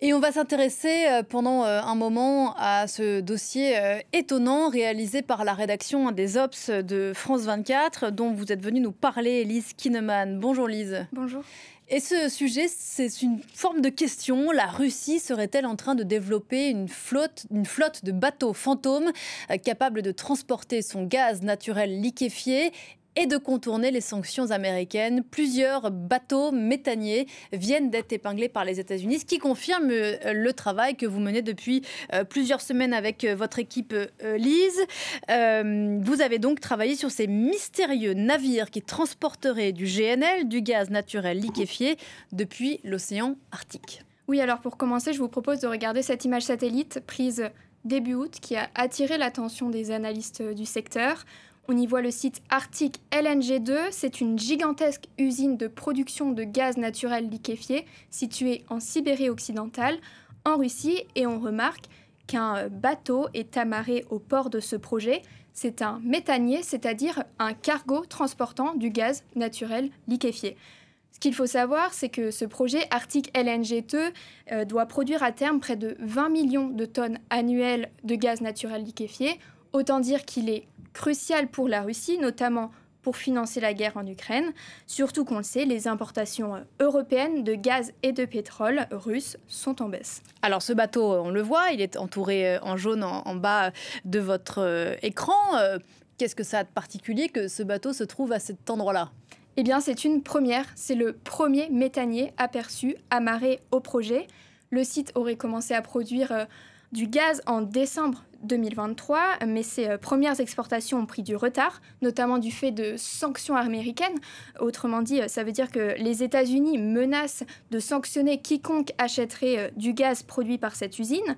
Et on va s'intéresser pendant un moment à ce dossier étonnant réalisé par la rédaction des Obs de France 24 dont vous êtes venue nous parler, Lise Kinneman. Bonjour Lise. Bonjour. Et ce sujet, c'est une forme de question. La Russie serait-elle en train de développer une flotte de bateaux fantômes capables de transporter son gaz naturel liquéfié et de contourner les sanctions américaines? Plusieurs bateaux méthaniers viennent d'être épinglés par les États-Unis, ce qui confirme le travail que vous menez depuis plusieurs semaines avec votre équipe Lise. Vous avez donc travaillé sur ces mystérieux navires qui transporteraient du GNL, du gaz naturel liquéfié, depuis l'océan Arctique. Oui, alors pour commencer, je vous propose de regarder cette image satellite prise début août qui a attiré l'attention des analystes du secteur. On y voit le site Arctic LNG2. C'est une gigantesque usine de production de gaz naturel liquéfié située en Sibérie occidentale, en Russie. Et on remarque qu'un bateau est amarré au port de ce projet. C'est un méthanier, c'est-à-dire un cargo transportant du gaz naturel liquéfié. Ce qu'il faut savoir, c'est que ce projet Arctic LNG2 doit produire à terme près de 20 millions de tonnes annuelles de gaz naturel liquéfié. Autant dire qu'il est crucial pour la Russie, notamment pour financer la guerre en Ukraine. Surtout qu'on le sait, les importations européennes de gaz et de pétrole russes sont en baisse. Alors ce bateau, on le voit, il est entouré en jaune en bas de votre écran. Qu'est-ce que ça a de particulier que ce bateau se trouve à cet endroit-là ? Eh bien, c'est une première. C'est le premier méthanier aperçu amarré au projet. Le site aurait commencé à produire du gaz en décembre 2023, mais ces premières exportations ont pris du retard, notamment du fait de sanctions américaines. Autrement dit, ça veut dire que les États-Unis menacent de sanctionner quiconque achèterait du gaz produit par cette usine.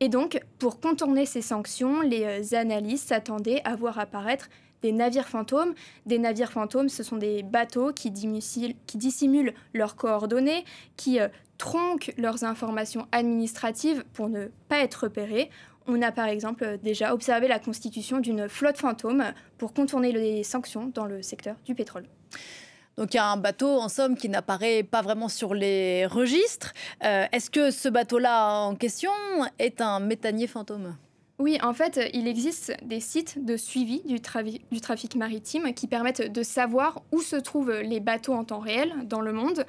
Et donc, pour contourner ces sanctions, les analystes s'attendaient à voir apparaître des navires fantômes. Des navires fantômes, ce sont des bateaux qui dissimulent leurs coordonnées, qui tronquent leurs informations administratives pour ne pas être repérés. On a par exemple déjà observé la constitution d'une flotte fantôme pour contourner les sanctions dans le secteur du pétrole. Donc il y a un bateau, en somme, qui n'apparaît pas vraiment sur les registres. Est-ce que ce bateau-là en question est un méthanier fantôme ? Oui, en fait, il existe des sites de suivi du trafic maritime qui permettent de savoir où se trouvent les bateaux en temps réel dans le monde.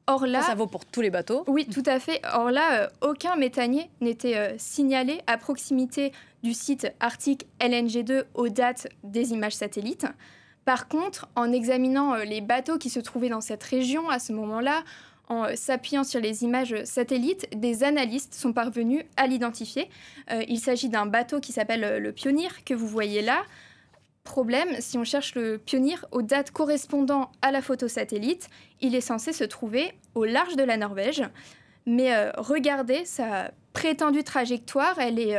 Or là, ça vaut pour tous les bateaux. Oui, tout à fait. Or là, aucun méthanier n'était signalé à proximité du site Arctic LNG2 aux dates des images satellites. Par contre, en examinant les bateaux qui se trouvaient dans cette région à ce moment-là, en s'appuyant sur les images satellites, des analystes sont parvenus à l'identifier. Il s'agit d'un bateau qui s'appelle le Pioneer, que vous voyez là. Problème, si on cherche le Pioneer aux dates correspondant à la photo satellite, il est censé se trouver au large de la Norvège. Mais regardez, sa prétendue trajectoire, elle est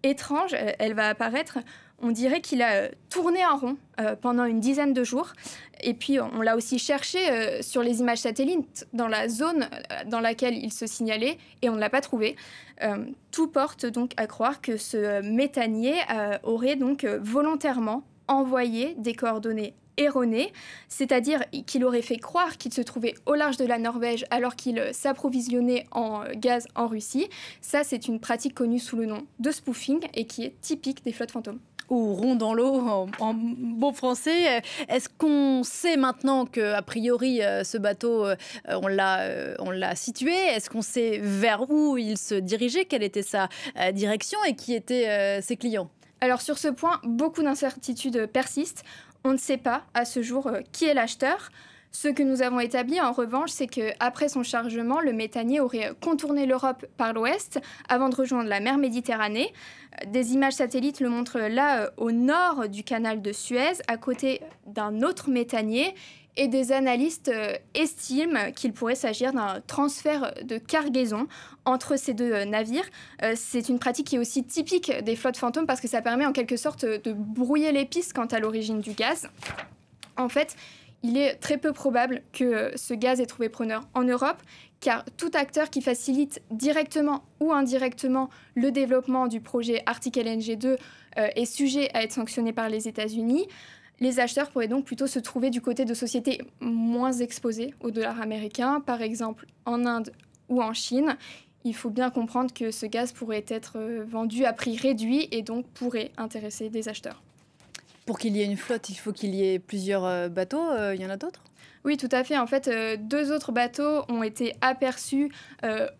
étrange, elle va apparaître. On dirait qu'il a tourné en rond pendant une dizaine de jours. Et puis, on l'a aussi cherché sur les images satellites dans la zone dans laquelle il se signalait et on ne l'a pas trouvé. Tout porte donc à croire que ce méthanier aurait donc volontairement envoyé des coordonnées erronées, c'est-à-dire qu'il aurait fait croire qu'il se trouvait au large de la Norvège alors qu'il s'approvisionnait en gaz en Russie. Ça, c'est une pratique connue sous le nom de spoofing et qui est typique des flottes fantômes. Ou rond dans l'eau en bon français. Est-ce qu'on sait maintenant qu'a priori ce bateau, on l'a situé? Est-ce qu'on sait vers où il se dirigeait? Quelle était sa direction et qui étaient ses clients? Alors sur ce point, beaucoup d'incertitudes persistent. On ne sait pas à ce jour qui est l'acheteur. Ce que nous avons établi en revanche, c'est qu'après son chargement, le méthanier aurait contourné l'Europe par l'ouest avant de rejoindre la mer Méditerranée. Des images satellites le montrent là au nord du canal de Suez, à côté d'un autre méthanier. Et des analystes estiment qu'il pourrait s'agir d'un transfert de cargaison entre ces deux navires. C'est une pratique qui est aussi typique des flottes fantômes parce que ça permet en quelque sorte de brouiller les pistes quant à l'origine du gaz. En fait, il est très peu probable que ce gaz ait trouvé preneur en Europe, car tout acteur qui facilite directement ou indirectement le développement du projet Arctic LNG2 est sujet à être sanctionné par les États-Unis. Les acheteurs pourraient donc plutôt se trouver du côté de sociétés moins exposées au dollar américain, par exemple en Inde ou en Chine. il faut bien comprendre que ce gaz pourrait être vendu à prix réduit et donc pourrait intéresser des acheteurs. Pour qu'il y ait une flotte, il faut qu'il y ait plusieurs bateaux. Il y en a d'autres ? Oui, tout à fait. En fait, 2 autres bateaux ont été aperçus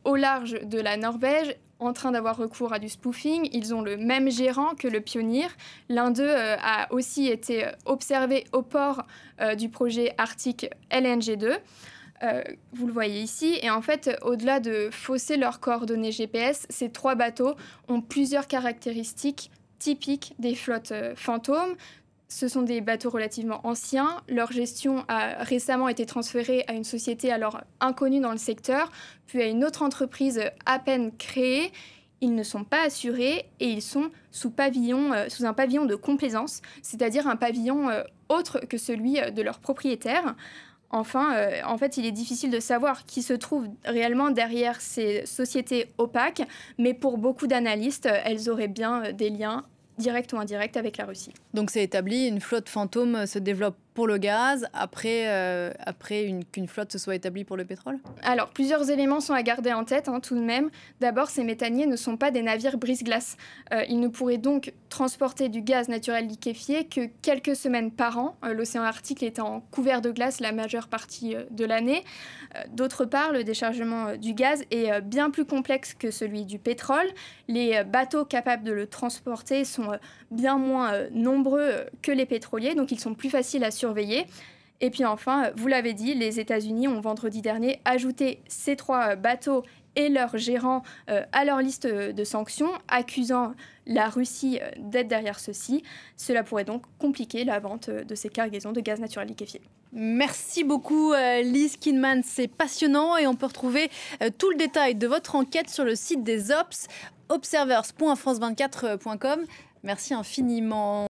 au large de la Norvège en train d'avoir recours à du spoofing. Ils ont le même gérant que le Pioneer. L'un d'eux a aussi été observé au port du projet Arctic LNG2. Vous le voyez ici. Et en fait, au-delà de fausser leurs coordonnées GPS, ces 3 bateaux ont plusieurs caractéristiques typiques des flottes fantômes. Ce sont des bateaux relativement anciens. Leur gestion a récemment été transférée à une société alors inconnue dans le secteur, puis à une autre entreprise à peine créée. Ils ne sont pas assurés et ils sont sous un pavillon de complaisance, c'est-à-dire un pavillon autre que celui de leur propriétaire. Enfin, en fait, il est difficile de savoir qui se trouve réellement derrière ces sociétés opaques, mais pour beaucoup d'analystes, elles auraient bien des liens directs ou indirects avec la Russie. Donc c'est établi, une flotte fantôme se développe pour le gaz, après qu'une flotte se soit établie pour le pétrole ? Alors, plusieurs éléments sont à garder en tête, tout de même. D'abord, ces méthaniers ne sont pas des navires brise-glace. Ils ne pourraient donc transporter du gaz naturel liquéfié que quelques semaines par an, l'océan Arctique étant couvert de glace la majeure partie de l'année. D'autre part, le déchargement du gaz est bien plus complexe que celui du pétrole. Les bateaux capables de le transporter sont bien moins nombreux que les pétroliers, donc ils sont plus faciles à surveiller. Et puis enfin, vous l'avez dit, les États-Unis ont vendredi dernier ajouté ces 3 bateaux et leurs gérants à leur liste de sanctions, accusant la Russie d'être derrière ceci. Cela pourrait donc compliquer la vente de ces cargaisons de gaz naturel liquéfié. Merci beaucoup Lise Kinman, c'est passionnant et on peut retrouver tout le détail de votre enquête sur le site des Ops, observers.france24.com. Merci infiniment.